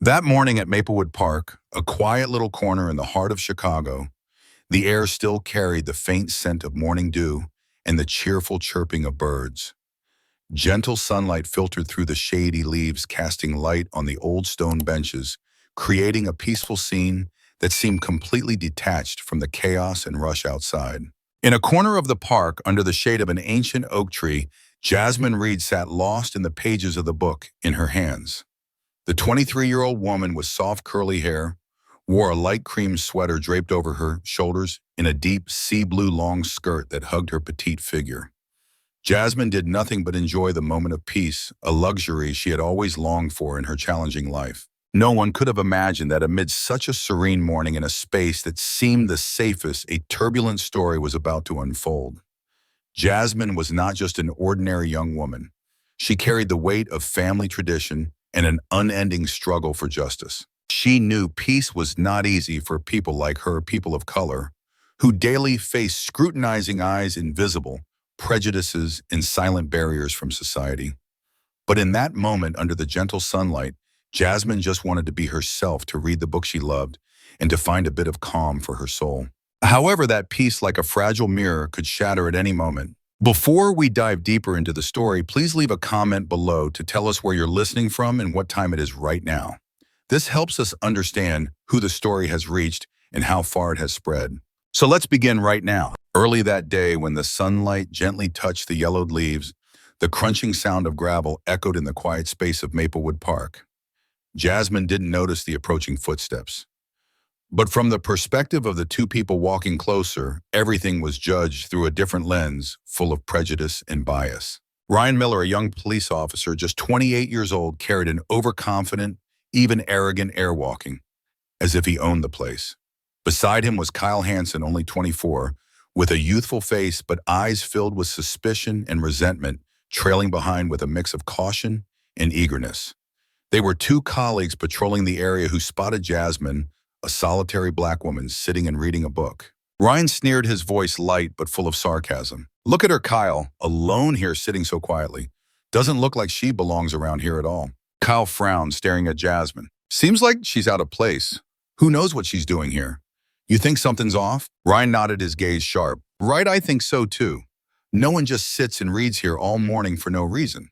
That morning at Maplewood Park, a quiet little corner in the heart of Chicago, the air still carried the faint scent of morning dew and the cheerful chirping of birds. Gentle sunlight filtered through the shady leaves, casting light on the old stone benches, creating a peaceful scene that seemed completely detached from the chaos and rush outside. In a corner of the park, under the shade of an ancient oak tree, Jasmine Reed sat lost in the pages of the book in her hands. The 23-year-old woman with soft curly hair wore a light cream sweater draped over her shoulders in a deep sea blue long skirt that hugged her petite figure. Jasmine did nothing but enjoy the moment of peace, a luxury she had always longed for in her challenging life. No one could have imagined that amid such a serene morning in a space that seemed the safest, a turbulent story was about to unfold. Jasmine was not just an ordinary young woman. She carried the weight of family tradition and an unending struggle for justice. She knew peace was not easy for people like her, people of color, who daily face scrutinizing eyes, invisible prejudices, and silent barriers from society. But in that moment, under the gentle sunlight, Jasmine just wanted to be herself, to read the book she loved, and to find a bit of calm for her soul. However, that peace, like a fragile mirror, could shatter at any moment. Before we dive deeper into the story, please leave a comment below to tell us where you're listening from and what time it is right now. This helps us understand who the story has reached and how far it has spread. So let's begin right now. Early that day, when the sunlight gently touched the yellowed leaves, the crunching sound of gravel echoed in the quiet space of Maplewood Park. Jasmine didn't notice the approaching footsteps. But from the perspective of the two people walking closer, everything was judged through a different lens, full of prejudice and bias. Ryan Miller, a young police officer, just 28 years old, carried an overconfident, even arrogant air, walking as if he owned the place. Beside him was Kyle Hanson, only 24, with a youthful face but eyes filled with suspicion and resentment, trailing behind with a mix of caution and eagerness. They were two colleagues patrolling the area who spotted Jasmine, a solitary black woman, sitting and reading a book. Ryan sneered, his voice light but full of sarcasm. "Look at her, Kyle, alone here sitting so quietly. Doesn't look like she belongs around here at all." Kyle frowned, staring at Jasmine. "Seems like she's out of place. Who knows what she's doing here? You think something's off?" Ryan nodded, his gaze sharp. "Right, I think so too. No one just sits and reads here all morning for no reason.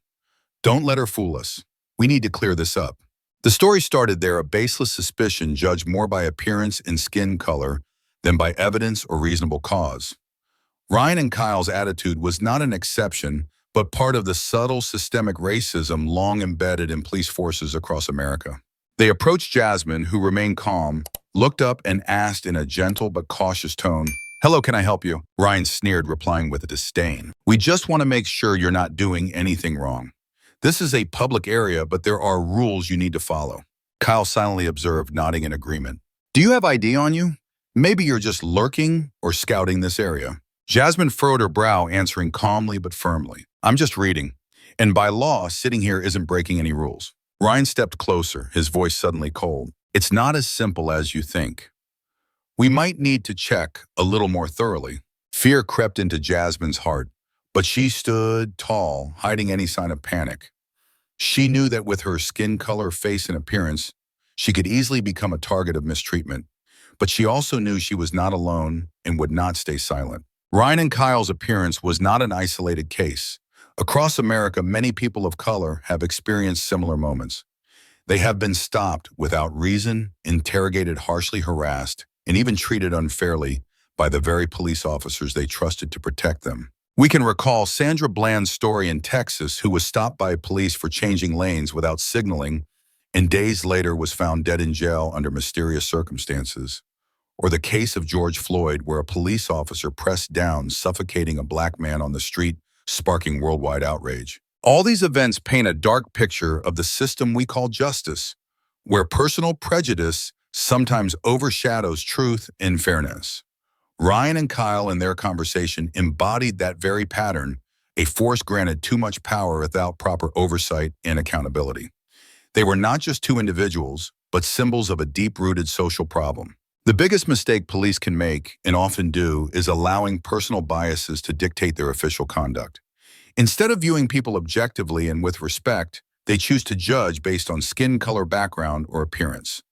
Don't let her fool us. We need to clear this up." The story started there, a baseless suspicion judged more by appearance and skin color than by evidence or reasonable cause. Ryan and Kyle's attitude was not an exception, but part of the subtle systemic racism long embedded in police forces across America. They approached Jasmine, who remained calm, looked up and asked in a gentle but cautious tone, "Hello, can I help you?" Ryan sneered, replying with a disdain, "We just want to make sure you're not doing anything wrong. This is a public area, but there are rules you need to follow." Kyle silently observed, nodding in agreement. "Do you have ID on you? Maybe you're just lurking or scouting this area." Jasmine furrowed her brow, answering calmly but firmly, "I'm just reading. And by law, sitting here isn't breaking any rules." Ryan stepped closer, his voice suddenly cold. "It's not as simple as you think. We might need to check a little more thoroughly." Fear crept into Jasmine's heart, but she stood tall, hiding any sign of panic. She knew that with her skin color, face, and appearance, she could easily become a target of mistreatment. But she also knew she was not alone and would not stay silent. Ryan and Kyle's appearance was not an isolated case. Across America, many people of color have experienced similar moments. They have been stopped without reason, interrogated, harshly harassed, and even treated unfairly by the very police officers they trusted to protect them. We can recall Sandra Bland's story in Texas, who was stopped by police for changing lanes without signaling and days later was found dead in jail under mysterious circumstances. Or the case of George Floyd, where a police officer pressed down, suffocating a black man on the street, sparking worldwide outrage. All these events paint a dark picture of the system we call justice, where personal prejudice sometimes overshadows truth and fairness. Ryan and Kyle, in their conversation, embodied that very pattern, a force granted too much power without proper oversight and accountability. They were not just two individuals, but symbols of a deep-rooted social problem. The biggest mistake police can make, and often do, is allowing personal biases to dictate their official conduct. Instead of viewing people objectively and with respect, They choose to judge based on skin color, background, or appearance.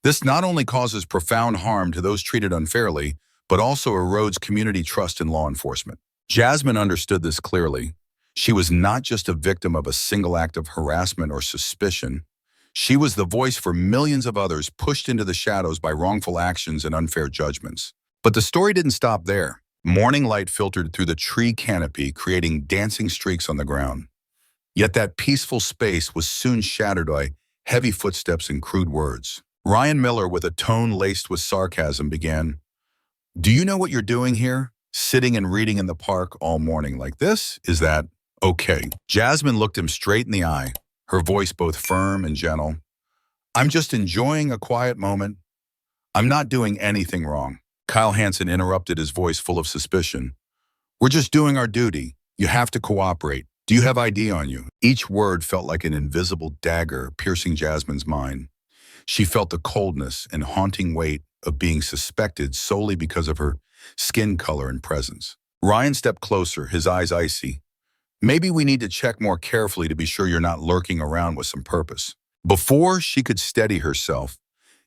This not only causes profound harm to those treated unfairly, but also erodes community trust in law enforcement. Jasmine understood this clearly. She was not just a victim of a single act of harassment or suspicion. She was the voice for millions of others pushed into the shadows by wrongful actions and unfair judgments. But the story didn't stop there. Morning light filtered through the tree canopy, creating dancing streaks on the ground. Yet that peaceful space was soon shattered by heavy footsteps and crude words. Ryan Miller, with a tone laced with sarcasm, began, "Do you know what you're doing here? Sitting and reading in the park all morning like this? Is that okay?" Jasmine looked him straight in the eye, her voice both firm and gentle. "I'm just enjoying a quiet moment. I'm not doing anything wrong." Kyle Hanson interrupted, his voice full of suspicion. "We're just doing our duty. You have to cooperate. Do you have ID on you?" Each word felt like an invisible dagger piercing Jasmine's mind. She felt the coldness and haunting weight of being suspected solely because of her skin color and presence. Ryan stepped closer, his eyes icy. "Maybe we need to check more carefully to be sure you're not lurking around with some purpose." Before she could steady herself,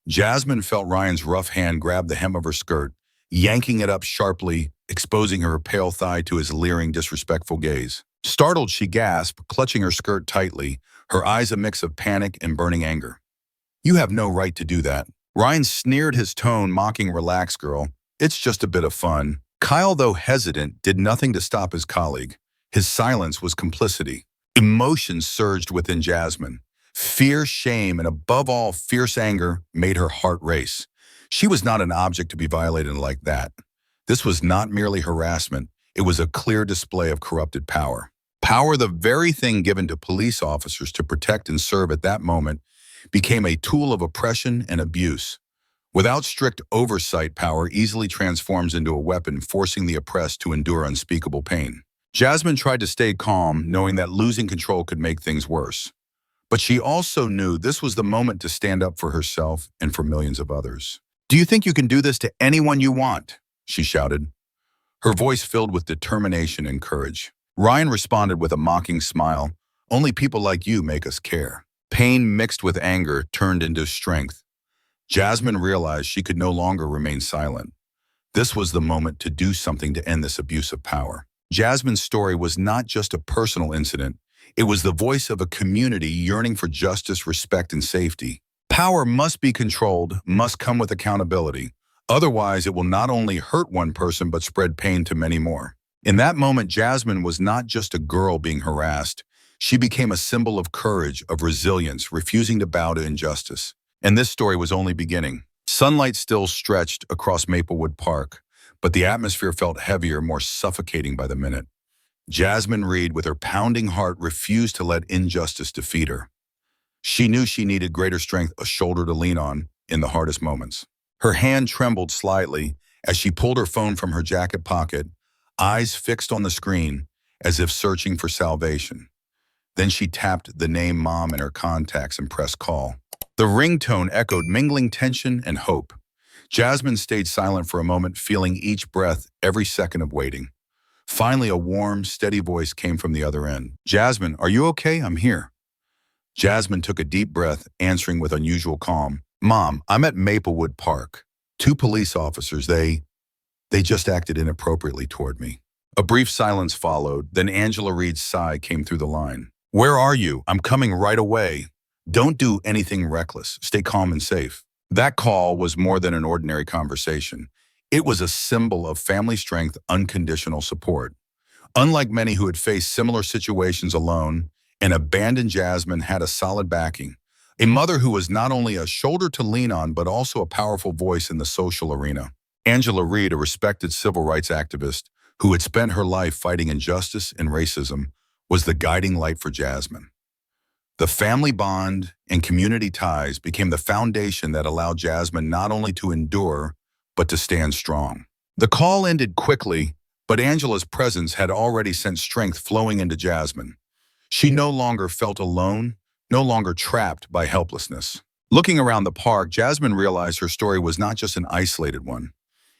Jasmine felt Ryan's rough hand grab the hem of her skirt, yanking it up sharply, exposing her pale thigh to his leering, disrespectful gaze. Startled, she gasped, clutching her skirt tightly, her eyes a mix of panic and burning anger. "You have no right to do that." Ryan sneered, his tone mocking. "Relax, girl. It's just a bit of fun." Kyle, though hesitant, did nothing to stop his colleague. His silence was complicity. Emotions surged within Jasmine. Fear, shame, and above all, fierce anger made her heart race. She was not an object to be violated like that. This was not merely harassment. It was a clear display of corrupted power. Power, the very thing given to police officers to protect and serve at that moment, became a tool of oppression and abuse. Without strict oversight, power easily transforms into a weapon, forcing the oppressed to endure unspeakable pain. Jasmine tried to stay calm, knowing that losing control could make things worse. But she also knew this was the moment to stand up for herself and for millions of others. "Do you think you can do this to anyone you want?" she shouted, her voice filled with determination and courage. Ryan responded with a mocking smile. "Only people like you make us care." Pain mixed with anger turned into strength. Jasmine realized she could no longer remain silent. This was the moment to do something to end this abuse of power. Jasmine's story was not just a personal incident. It was the voice of a community yearning for justice, respect, and safety. Power must be controlled, must come with accountability. Otherwise, it will not only hurt one person, but spread pain to many more. In that moment, Jasmine was not just a girl being harassed. She became a symbol of courage, of resilience, refusing to bow to injustice. And this story was only beginning. Sunlight still stretched across Maplewood Park, but the atmosphere felt heavier, more suffocating by the minute. Jasmine Reed, with her pounding heart, refused to let injustice defeat her. She knew she needed greater strength, a shoulder to lean on in the hardest moments. Her hand trembled slightly as she pulled her phone from her jacket pocket, eyes fixed on the screen as if searching for salvation. Then she tapped the name Mom in her contacts and pressed call. The ringtone echoed, mingling tension and hope. Jasmine stayed silent for a moment, feeling each breath, every second of waiting. Finally, a warm, steady voice came from the other end. "Jasmine, are you okay? I'm here." Jasmine took a deep breath, answering with unusual calm. "Mom, I'm at Maplewood Park. 2 police officers, they just acted inappropriately toward me." A brief silence followed, then Angela Reed's sigh came through the line. "Where are you? I'm coming right away. Don't do anything reckless. Stay calm and safe." That call was more than an ordinary conversation. It was a symbol of family strength, unconditional support. Unlike many who had faced similar situations alone, an abandoned Jasmine had a solid backing. A mother who was not only a shoulder to lean on, but also a powerful voice in the social arena. Angela Reed, a respected civil rights activist who had spent her life fighting injustice and racism, was the guiding light for Jasmine. The family bond and community ties became the foundation that allowed Jasmine not only to endure, but to stand strong. The call ended quickly, but Angela's presence had already sent strength flowing into Jasmine. She no longer felt alone, no longer trapped by helplessness. Looking around the park, Jasmine realized her story was not just an isolated one.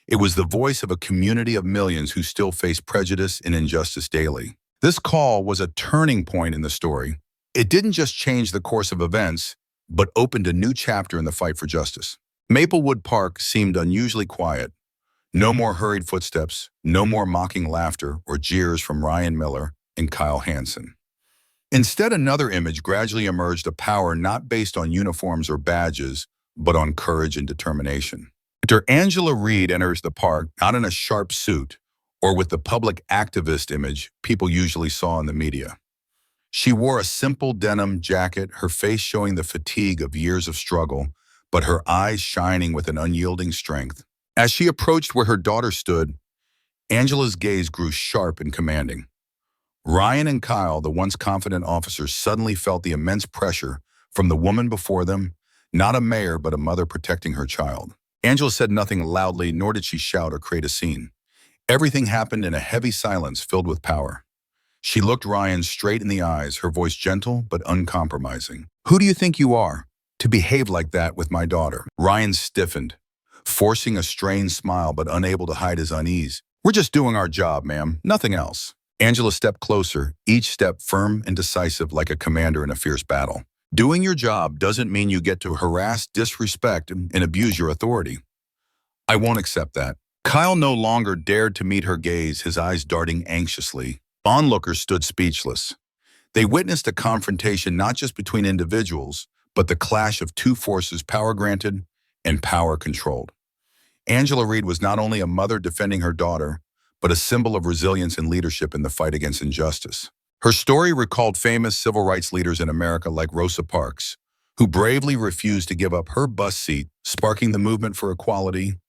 It was the voice of a community of millions who still face prejudice and injustice daily. This call was a turning point in the story. It didn't just change the course of events, but opened a new chapter in the fight for justice. Maplewood Park seemed unusually quiet. No more hurried footsteps, no more mocking laughter or jeers from Ryan Miller and Kyle Hanson. Instead, another image gradually emerged, a power not based on uniforms or badges, but on courage and determination. Dr. Angela Reed enters the park not in a sharp suit or with the public activist image people usually saw in the media. She wore a simple denim jacket, her face showing the fatigue of years of struggle, but her eyes shining with an unyielding strength. As she approached where her daughter stood, Angela's gaze grew sharp and commanding. Ryan and Kyle, the once confident officers, suddenly felt the immense pressure from the woman before them, not a mayor but a mother protecting her child. Angela said nothing loudly, nor did she shout or create a scene. Everything happened in a heavy silence filled with power. She looked Ryan straight in the eyes, her voice gentle but uncompromising. "Who do you think you are, to behave like that with my daughter?" Ryan stiffened, forcing a strained smile but unable to hide his unease. "We're just doing our job, ma'am, nothing else." Angela stepped closer, each step firm and decisive like a commander in a fierce battle. "Doing your job doesn't mean you get to harass, disrespect, and abuse your authority. I won't accept that." Kyle no longer dared to meet her gaze, his eyes darting anxiously. Onlookers stood speechless. They witnessed a confrontation not just between individuals, but the clash of two forces, power granted and power controlled. Angela Reed was not only a mother defending her daughter, but a symbol of resilience and leadership in the fight against injustice. Her story recalled famous civil rights leaders in America like Rosa Parks, who bravely refused to give up her bus seat, sparking the movement for equality,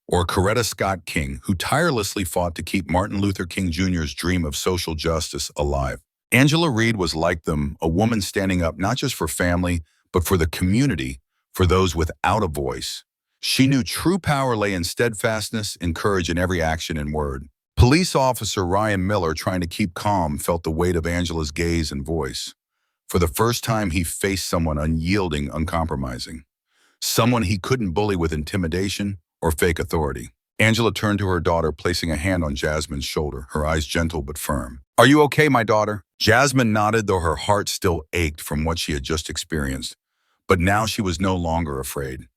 or Coretta Scott King, who tirelessly fought to keep Martin Luther King Jr.'s dream of social justice alive. Angela Reed was like them, a woman standing up not just for family, but for the community, for those without a voice. She knew true power lay in steadfastness and courage in every action and word. Police officer Ryan Miller, trying to keep calm, felt the weight of Angela's gaze and voice. For the first time, he faced someone unyielding, uncompromising. Someone he couldn't bully with intimidation or fake authority. Angela turned to her daughter, placing a hand on Jasmine's shoulder, her eyes gentle but firm. "Are you okay, my daughter?" Jasmine nodded, though her heart still ached from what she had just experienced. But now she was no longer afraid.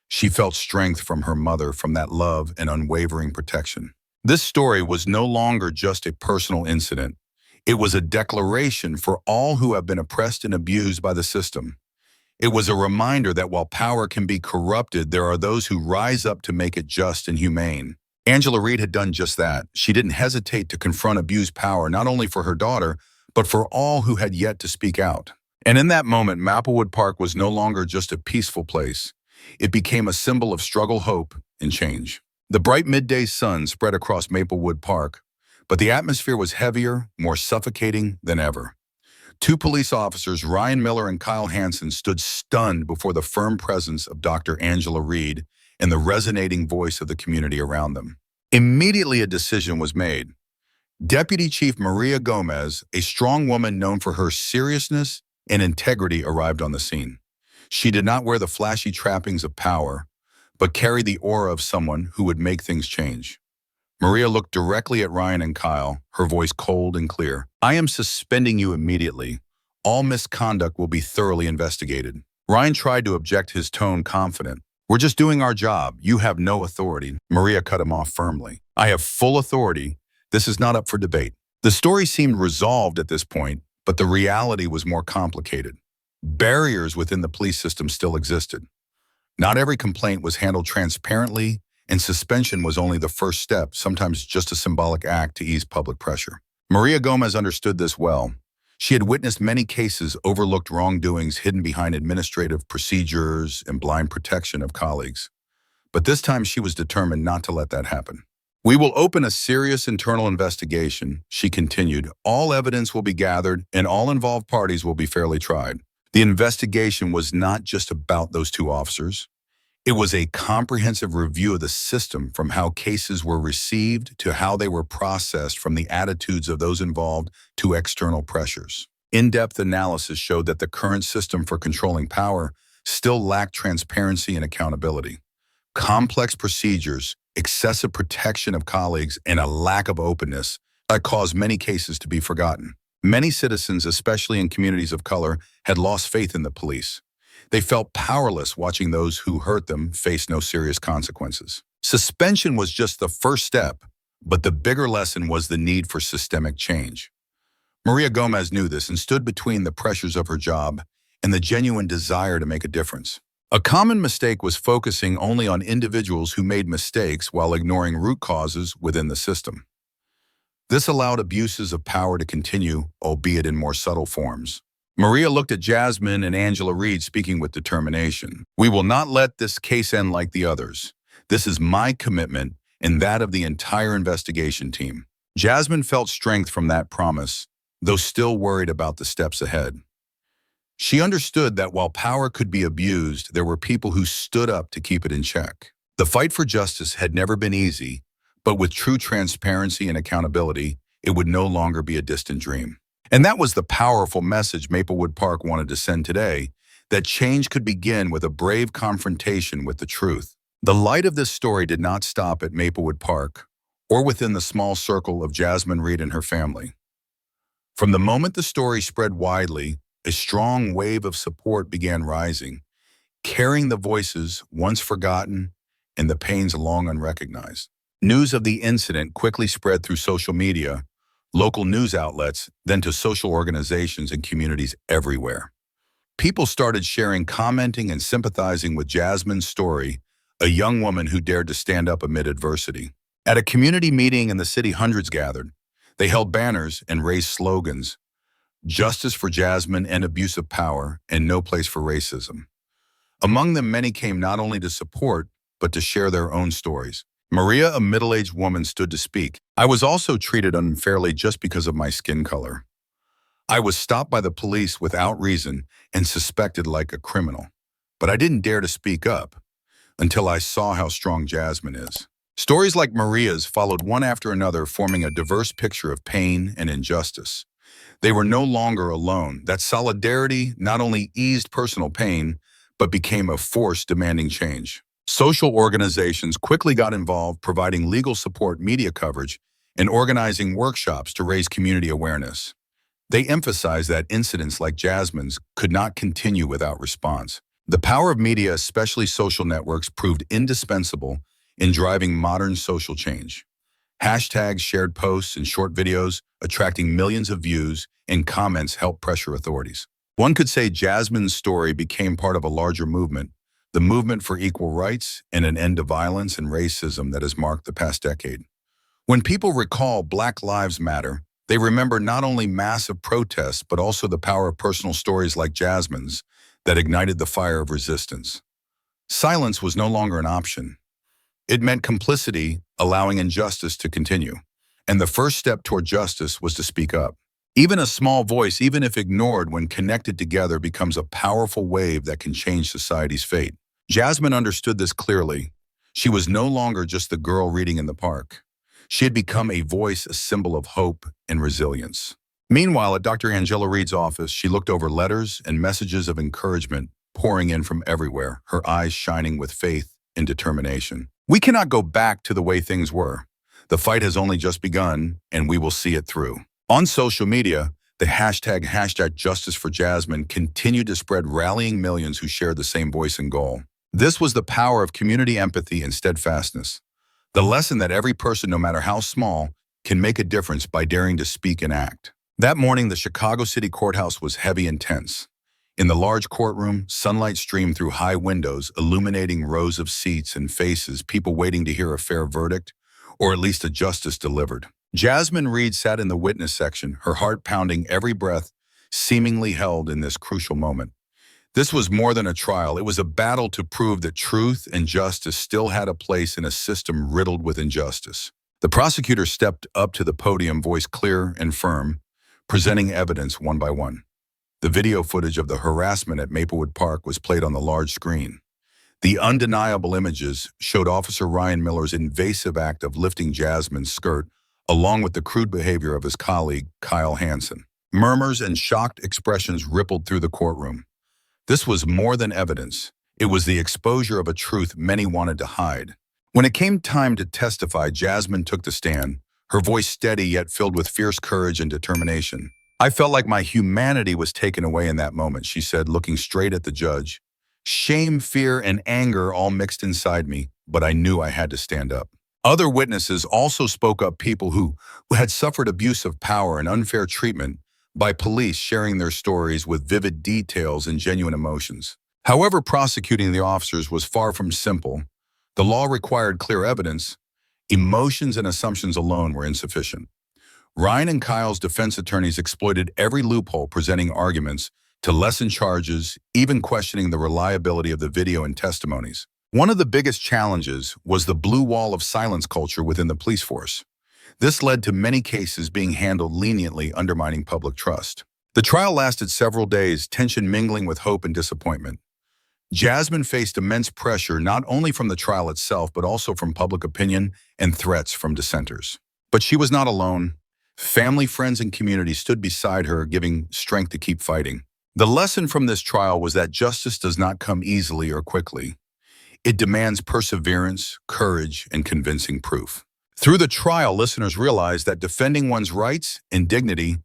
She felt strength from her mother, from that love and unwavering protection. This story was no longer just a personal incident. It was a declaration for all who have been oppressed and abused by the system. It was a reminder that while power can be corrupted, there are those who rise up to make it just and humane. Angela Reed had done just that. She didn't hesitate to confront abused power, not only for her daughter, but for all who had yet to speak out. And in that moment, Maplewood Park was no longer just a peaceful place. It became a symbol of struggle, hope, and change. The bright midday sun spread across Maplewood Park, but the atmosphere was heavier, more suffocating than ever. Two police officers, Ryan Miller and Kyle Hanson, stood stunned before the firm presence of Dr. Angela Reed and the resonating voice of the community around them. Immediately, a decision was made. Deputy Chief Maria Gomez, a strong woman known for her seriousness and integrity, arrived on the scene. She did not wear the flashy trappings of power, but carried the aura of someone who would make things change. Maria looked directly at Ryan and Kyle, her voice cold and clear. "I am suspending you immediately. All misconduct will be thoroughly investigated." Ryan tried to object, his tone confident. "We're just doing our job. You have no authority." Maria cut him off firmly. "I have full authority. This is not up for debate." The story seemed resolved at this point, but the reality was more complicated. Barriers within the police system still existed. Not every complaint was handled transparently, and suspension was only the first step, sometimes just a symbolic act to ease public pressure. Maria Gomez understood this well. She had witnessed many cases, overlooked wrongdoings hidden behind administrative procedures and blind protection of colleagues. But this time she was determined not to let that happen. "We will open a serious internal investigation," she continued. "All evidence will be gathered and all involved parties will be fairly tried." The investigation was not just about those two officers. It was a comprehensive review of the system, from how cases were received to how they were processed, from the attitudes of those involved to external pressures. In-depth analysis showed that the current system for controlling power still lacked transparency and accountability. Complex procedures, excessive protection of colleagues, and a lack of openness that caused many cases to be forgotten. Many citizens, especially in communities of color, had lost faith in the police. They felt powerless watching those who hurt them face no serious consequences. Suspension was just the first step, but the bigger lesson was the need for systemic change. Maria Gomez knew this and stood between the pressures of her job and the genuine desire to make a difference. A common mistake was focusing only on individuals who made mistakes while ignoring root causes within the system. This allowed abuses of power to continue, albeit in more subtle forms. Maria looked at Jasmine and Angela Reed speaking with determination. "We will not let this case end like the others. This is my commitment and that of the entire investigation team." Jasmine felt strength from that promise, though still worried about the steps ahead. She understood that while power could be abused, there were people who stood up to keep it in check. The fight for justice had never been easy, but with true transparency and accountability, it would no longer be a distant dream. And that was the powerful message Maplewood Park wanted to send today, that change could begin with a brave confrontation with the truth. The light of this story did not stop at Maplewood Park or within the small circle of Jasmine Reed and her family. From the moment the story spread widely, a strong wave of support began rising, carrying the voices once forgotten and the pains long unrecognized. News of the incident quickly spread through social media, local news outlets, then to social organizations and communities everywhere. People started sharing, commenting, and sympathizing with Jasmine's story, a young woman who dared to stand up amid adversity. At a community meeting in the city, hundreds gathered. They held banners and raised slogans: "Justice for Jasmine, and abuse of power, and no place for racism." Among them, many came not only to support, but to share their own stories. Maria, a middle-aged woman, stood to speak. "I was also treated unfairly just because of my skin color. I was stopped by the police without reason and suspected like a criminal. But I didn't dare to speak up until I saw how strong Jasmine is." Stories like Maria's followed one after another, forming a diverse picture of pain and injustice. They were no longer alone. That solidarity not only eased personal pain, but became a force demanding change. Social organizations quickly got involved, providing legal support, media coverage, and organizing workshops to raise community awareness. They emphasized that incidents like Jasmine's could not continue without response. The power of media, especially social networks, proved indispensable in driving modern social change. Hashtags, shared posts, and short videos, attracting millions of views and comments, helped pressure authorities. One could say Jasmine's story became part of a larger movement, the movement for equal rights and an end to violence and racism that has marked the past decade. When people recall Black Lives Matter, they remember not only massive protests, but also the power of personal stories like Jasmine's that ignited the fire of resistance. Silence was no longer an option. It meant complicity, allowing injustice to continue. And the first step toward justice was to speak up. Even a small voice, even if ignored, when connected together, becomes a powerful wave that can change society's fate. Jasmine understood this clearly. She was no longer just the girl reading in the park. She had become a voice, a symbol of hope and resilience. Meanwhile, at Dr. Angela Reed's office, she looked over letters and messages of encouragement pouring in from everywhere, her eyes shining with faith and determination. "We cannot go back to the way things were. The fight has only just begun, and we will see it through." On social media, the hashtag Justice for Jasmine continued to spread, rallying millions who shared the same voice and goal. This was the power of community empathy and steadfastness. The lesson that every person, no matter how small, can make a difference by daring to speak and act. That morning, the Chicago City Courthouse was heavy and tense. In the large courtroom, sunlight streamed through high windows, illuminating rows of seats and faces, people waiting to hear a fair verdict, or at least a justice delivered. Jasmine Reed sat in the witness section, her heart pounding, every breath seemingly held in this crucial moment. This was more than a trial. It was a battle to prove that truth and justice still had a place in a system riddled with injustice. The prosecutor stepped up to the podium, voice clear and firm, presenting evidence one by one. The video footage of the harassment at Maplewood Park was played on the large screen. The undeniable images showed Officer Ryan Miller's invasive act of lifting Jasmine's skirt, along with the crude behavior of his colleague, Kyle Hanson. Murmurs and shocked expressions rippled through the courtroom. This was more than evidence. It was the exposure of a truth many wanted to hide. When it came time to testify, Jasmine took the stand, her voice steady yet filled with fierce courage and determination. I felt like my humanity was taken away in that moment, she said, looking straight at the judge. Shame, fear, and anger all mixed inside me, but I knew I had to stand up. Other witnesses also spoke up, people who had suffered abuse of power and unfair treatment by police, sharing their stories with vivid details and genuine emotions. However, prosecuting the officers was far from simple. The law required clear evidence. Emotions and assumptions alone were insufficient. Ryan and Kyle's defense attorneys exploited every loophole, presenting arguments to lessen charges, even questioning the reliability of the video and testimonies. One of the biggest challenges was the blue wall of silence culture within the police force. This led to many cases being handled leniently, undermining public trust. The trial lasted several days, tension mingling with hope and disappointment. Jasmine faced immense pressure not only from the trial itself, but also from public opinion and threats from dissenters. But she was not alone. Family, friends, and community stood beside her, giving strength to keep fighting. The lesson from this trial was that justice does not come easily or quickly. It demands perseverance, courage, and convincing proof. Through the trial, listeners realized that defending one's rights and dignity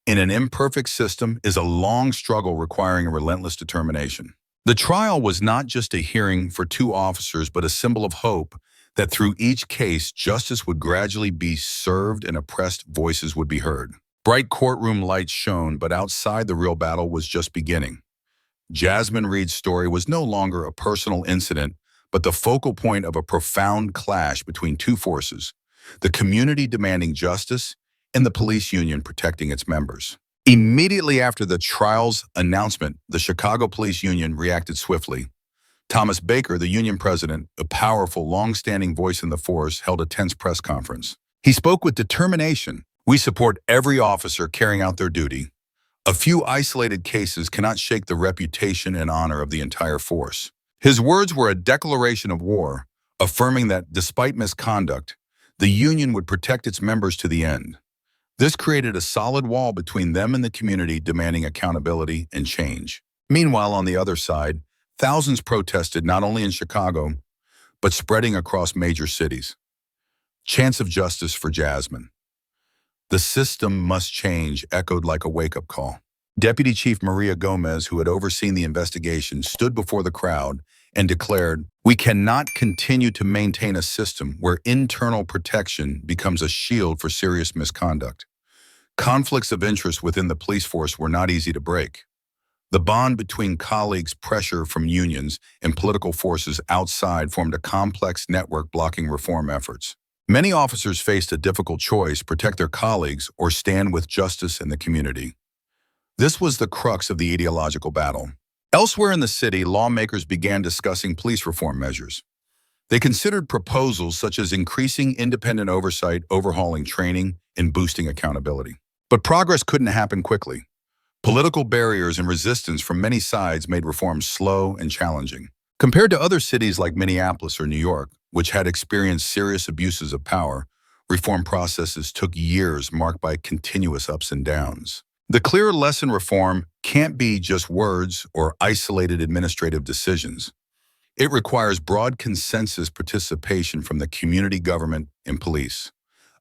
in an imperfect system is a long struggle requiring a relentless determination. The trial was not just a hearing for two officers, but a symbol of hope that through each case, justice would gradually be served and oppressed voices would be heard. Bright courtroom lights shone, but outside the real battle was just beginning. Jasmine Reed's story was no longer a personal incident, but the focal point of a profound clash between two forces: the community demanding justice and the police union protecting its members. Immediately after the trial's announcement, the Chicago Police Union reacted swiftly. Thomas Baker, the union president, a powerful, long-standing voice in the force, held a tense press conference. He spoke with determination. "We support every officer carrying out their duty. A few isolated cases cannot shake the reputation and honor of the entire force." His words were a declaration of war, affirming that despite misconduct, the union would protect its members to the end. This created a solid wall between them and the community, demanding accountability and change. Meanwhile, on the other side, thousands protested not only in Chicago, but spreading across major cities. Chance of justice for Jasmine. "The system must change," echoed like a wake-up call. Deputy Chief Maria Gomez, who had overseen the investigation, stood before the crowd and declared, "We cannot continue to maintain a system where internal protection becomes a shield for serious misconduct." Conflicts of interest within the police force were not easy to break. The bond between colleagues, pressure from unions, and political forces outside formed a complex network blocking reform efforts. Many officers faced a difficult choice: protect their colleagues or stand with justice and the community. This was the crux of the ideological battle. Elsewhere in the city, lawmakers began discussing police reform measures. They considered proposals such as increasing independent oversight, overhauling training, and boosting accountability. But progress couldn't happen quickly. Political barriers and resistance from many sides made reforms slow and challenging. Compared to other cities like Minneapolis or New York, which had experienced serious abuses of power, reform processes took years, marked by continuous ups and downs. The clear lesson: reform can't be just words or isolated administrative decisions. It requires broad consensus participation from the community, government, and police.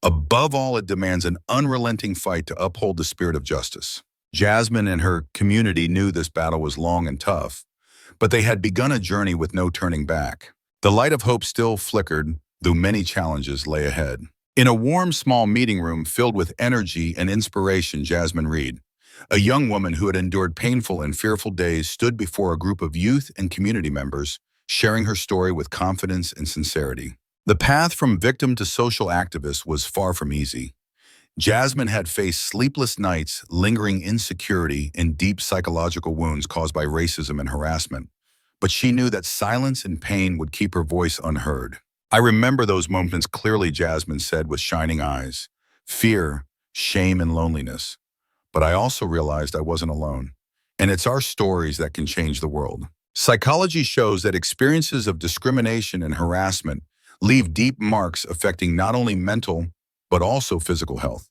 Above all, it demands an unrelenting fight to uphold the spirit of justice. Jasmine and her community knew this battle was long and tough, but they had begun a journey with no turning back. The light of hope still flickered, though many challenges lay ahead. In a warm, small meeting room filled with energy and inspiration, Jasmine Reed, a young woman who had endured painful and fearful days, stood before a group of youth and community members, sharing her story with confidence and sincerity. The path from victim to social activist was far from easy. Jasmine had faced sleepless nights, lingering insecurity, and deep psychological wounds caused by racism and harassment. But she knew that silence and pain would keep her voice unheard. "I remember those moments clearly," Jasmine said with shining eyes. "Fear, shame, and loneliness. But I also realized I wasn't alone. And it's our stories that can change the world." Psychology shows that experiences of discrimination and harassment leave deep marks, affecting not only mental, but also physical health.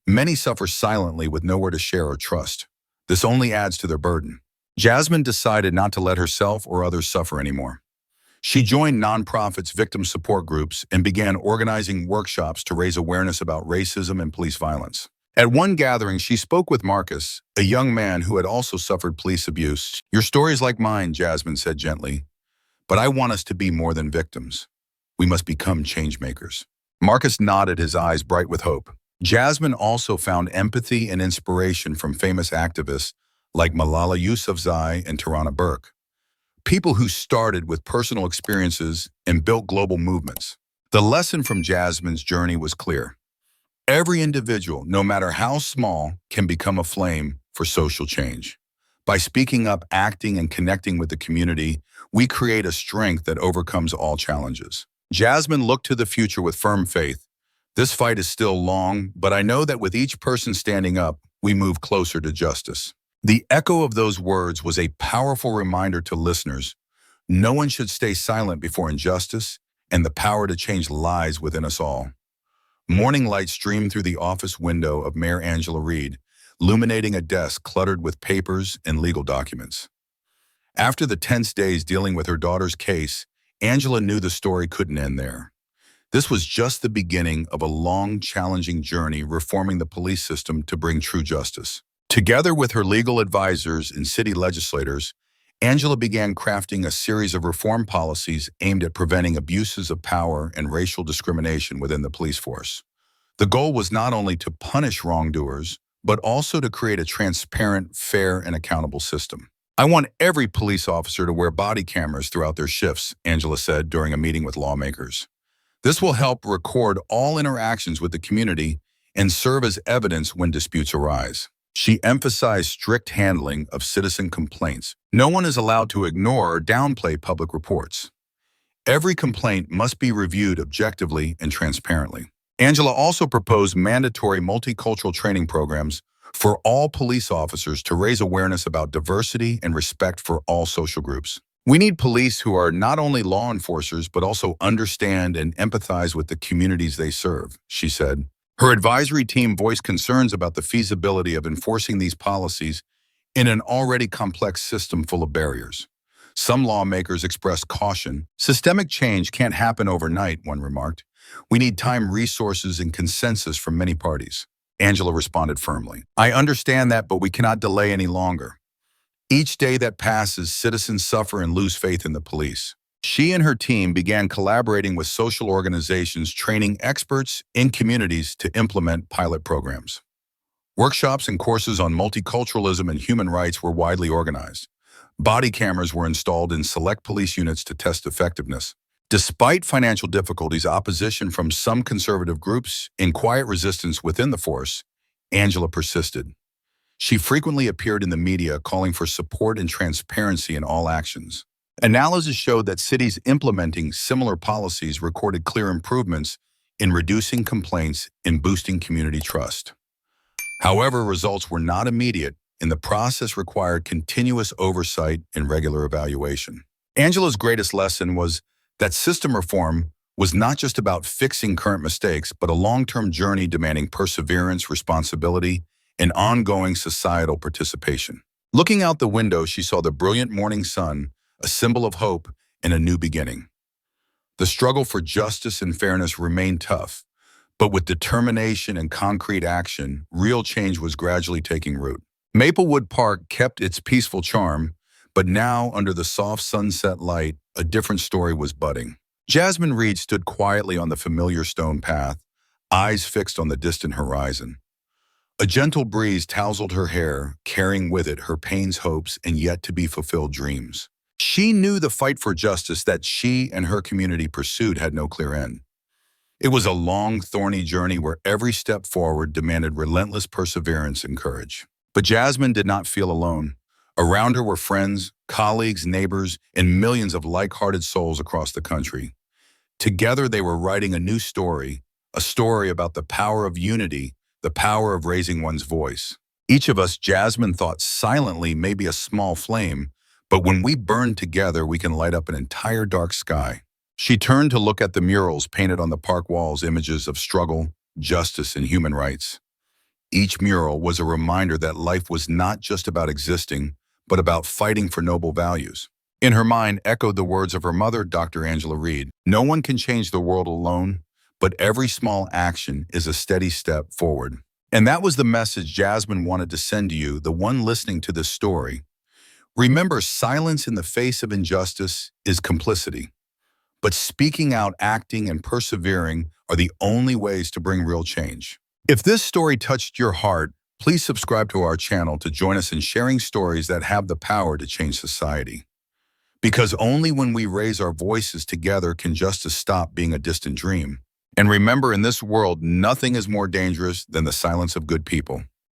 Many suffer silently with nowhere to share or trust. This only adds to their burden. Jasmine decided not to let herself or others suffer anymore. She joined nonprofits, victim support groups, and began organizing workshops to raise awareness about racism and police violence. At one gathering, she spoke with Marcus, a young man who had also suffered police abuse. "Your story's like mine," Jasmine said gently, "but I want us to be more than victims. We must become change makers." Marcus nodded, his eyes bright with hope. Jasmine also found empathy and inspiration from famous activists like Malala Yousafzai and Tarana Burke, people who started with personal experiences and built global movements. The lesson from Jasmine's journey was clear. Every individual, no matter how small, can become a flame for social change. By speaking up, acting, and connecting with the community, we create a strength that overcomes all challenges. Jasmine looked to the future with firm faith. "This fight is still long, but I know that with each person standing up, we move closer to justice." The echo of those words was a powerful reminder to listeners. No one should stay silent before injustice, and the power to change lies within us all. Morning light streamed through the office window of Mayor Angela Reed, illuminating a desk cluttered with papers and legal documents. After the tense days dealing with her daughter's case, Angela knew the story couldn't end there. This was just the beginning of a long, challenging journey reforming the police system to bring true justice. Together with her legal advisors and city legislators, Angela began crafting a series of reform policies aimed at preventing abuses of power and racial discrimination within the police force. The goal was not only to punish wrongdoers, but also to create a transparent, fair, and accountable system. "I want every police officer to wear body cameras throughout their shifts," Angela said during a meeting with lawmakers. "This will help record all interactions with the community and serve as evidence when disputes arise." She emphasized strict handling of citizen complaints. No one is allowed to ignore or downplay public reports. Every complaint must be reviewed objectively and transparently. Angela also proposed mandatory multicultural training programs for all police officers to raise awareness about diversity and respect for all social groups. "We need police who are not only law enforcers but also understand and empathize with the communities they serve," she said. Her advisory team voiced concerns about the feasibility of enforcing these policies in an already complex system full of barriers. Some lawmakers expressed caution. "Systemic change can't happen overnight," one remarked. "We need time, resources, and consensus from many parties." Angela responded firmly. "I understand that, but we cannot delay any longer. Each day that passes, citizens suffer and lose faith in the police." She and her team began collaborating with social organizations, training experts in communities to implement pilot programs. Workshops and courses on multiculturalism and human rights were widely organized. Body cameras were installed in select police units to test effectiveness. Despite financial difficulties, opposition from some conservative groups, and quiet resistance within the force, Angela persisted. She frequently appeared in the media calling for support and transparency in all actions. Analysis showed that cities implementing similar policies recorded clear improvements in reducing complaints and boosting community trust. However, results were not immediate, and the process required continuous oversight and regular evaluation. Angela's greatest lesson was that system reform was not just about fixing current mistakes, but a long-term journey demanding perseverance, responsibility, and ongoing societal participation. Looking out the window, she saw the brilliant morning sun, a symbol of hope and a new beginning. The struggle for justice and fairness remained tough, but with determination and concrete action, real change was gradually taking root. Maplewood Park kept its peaceful charm, but now, under the soft sunset light, a different story was budding. Jasmine Reed stood quietly on the familiar stone path, eyes fixed on the distant horizon. A gentle breeze tousled her hair, carrying with it her pain's hopes and yet-to-be-fulfilled dreams. She knew the fight for justice that she and her community pursued had no clear end. It was a long, thorny journey where every step forward demanded relentless perseverance and courage. But Jasmine did not feel alone. Around her were friends, colleagues, neighbors, and millions of like-hearted souls across the country. Together, they were writing a new story, a story about the power of unity, the power of raising one's voice. Each of us, Jasmine thought silently, may be a small flame, but when we burn together, we can light up an entire dark sky. She turned to look at the murals painted on the park walls, images of struggle, justice, and human rights. Each mural was a reminder that life was not just about existing, but about fighting for noble values. In her mind echoed the words of her mother, Dr. Angela Reed. "No one can change the world alone, but every small action is a steady step forward." And that was the message Jasmine wanted to send to you, the one listening to this story. Remember, silence in the face of injustice is complicity. But speaking out, acting, and persevering are the only ways to bring real change. If this story touched your heart, please subscribe to our channel to join us in sharing stories that have the power to change society. Because only when we raise our voices together can justice stop being a distant dream. And remember, in this world, nothing is more dangerous than the silence of good people.